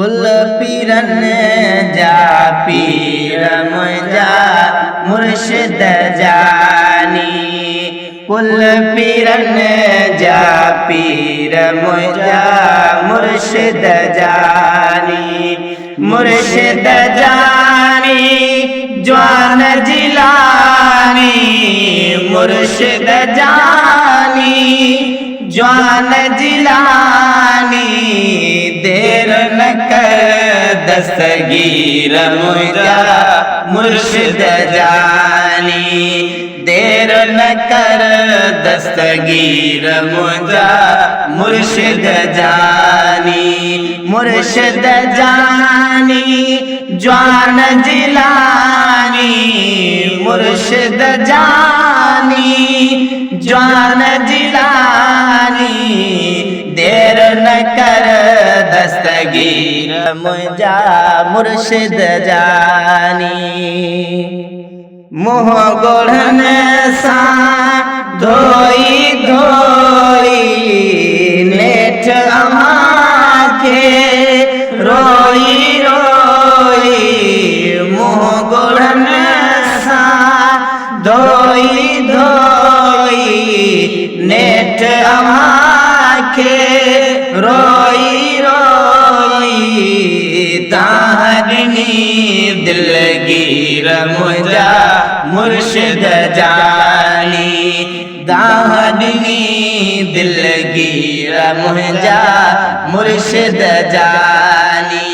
कुल पीरन जा पीर मुंहिंजा मुर्शिद जानी। कुल पीरन जा पीर मुंहिंजा मुर्शिद जानी। मुर्शिद जानी जवान जिलानी। मुर्शिद जानी जवान जिलानी। देर न कर दस्तगीर मुंहिंजा मुर्शिद जानी। देर न कर दस्तगीर मुंहिंजा मुर्शिद जानी। मुर्शिद जानी जवान जिलानी। मुर्शिद जानी जवान जिलानी। देर न कर दस्तगीर मुंहिंजा मुर्शिद जानी। मुँह गोढ़न सां धोई धोई नेठ अमां खे रोई रोई। मुँह गोढ़न सां धोई धोई नेठ अमां खे रोई रोई। ताहनी दिलगीर मुंहिंजा मुर्शिद जानी। दाहनी दिलगीर मुंहिंजा मुर्शिद जानी।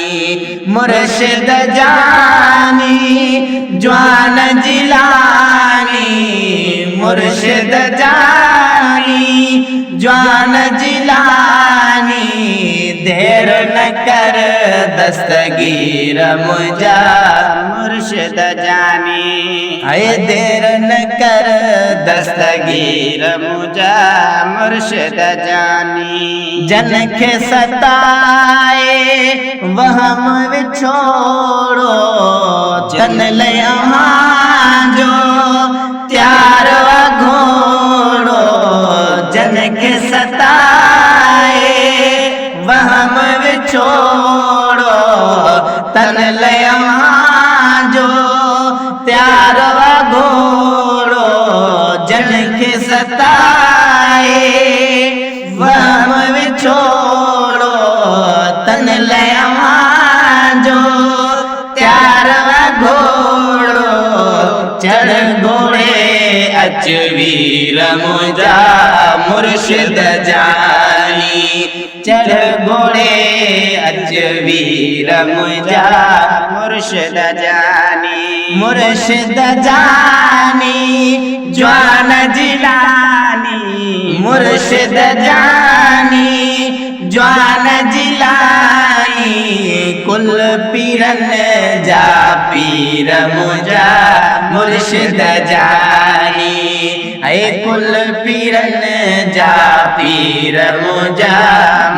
मुर्शिद जानी जवान जिलानी। मुर्शिद जानी जवान जिलानी। देर न कर दस्तगीर मुंहिंजा मुर्शिद जानी। अय देर न कर दस्तगीर मुंहिंजा मुर्शिद जानी। जन खे सताए वहम विछोड़ो जन लय जो त्यार घोड़ो। जन खे सताए वहम विछोड़ो तन लय जो त्यार घोड़ो। जन खे सताए वहम विछोड़ो तन लय जो त्यार घोड़ो। चढ़ घोड़े अच वीर मुंहिंजा मुर्शिद जानी। चढ़ घोड़े अच वीर मुंहिंजा मुर्शिद जानी। मुर्शिद जानी जवान जिलानी। मुर्शिद जानी जवान जिलानी। कुल पीरन जा पीर मुंहिंजा मुर्शिद जानी। ऐ कुल पीरन जा पीर मुंहिंजा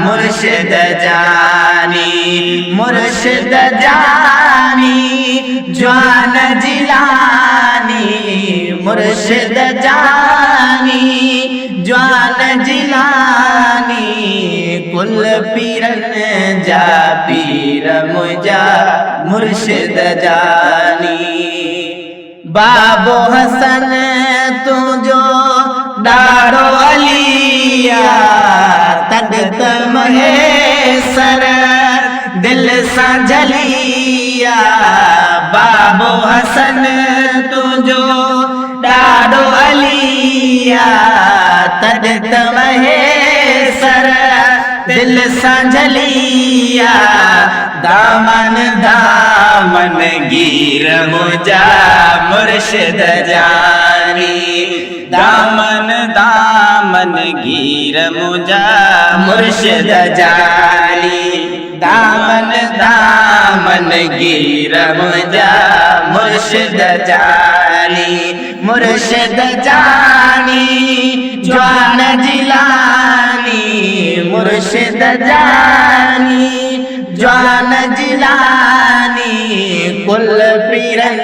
मुर्शिद जानी। मुर्शिद जानी जवान जिलानी। मुर्शिद जानी जवान जिलानी। कुल पीरन जा पीर मुंहिंजा मुर्शिद जानी। बाबो हसन तुंहिंजो ॾाढो अलिया तॾ त महेसर दिल सां झलिया। बाबो हसन तुंहिंजो ॾाढो अलिया तॾ त महेसर दिल सां झलिया। दामन दामन गीर मुंहिंजा मुर्शिद जानी। दामन दामन गीर मुंहिंजा मुर्शिद जानी। दामन दामन गीर मुंहिंजा मुर्शिद जानी। मुर्शिद जानी जवान जिलानी। मुर्शिद जानी जवान जिलानी। कुल पीरन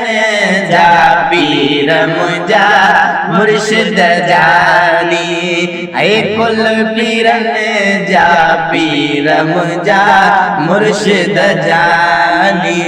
जा पीर मुंहिंजा मुर्शिद जानी ऐ कुल पीरन जा पीर मुंहिंजा मुर्शिद जानी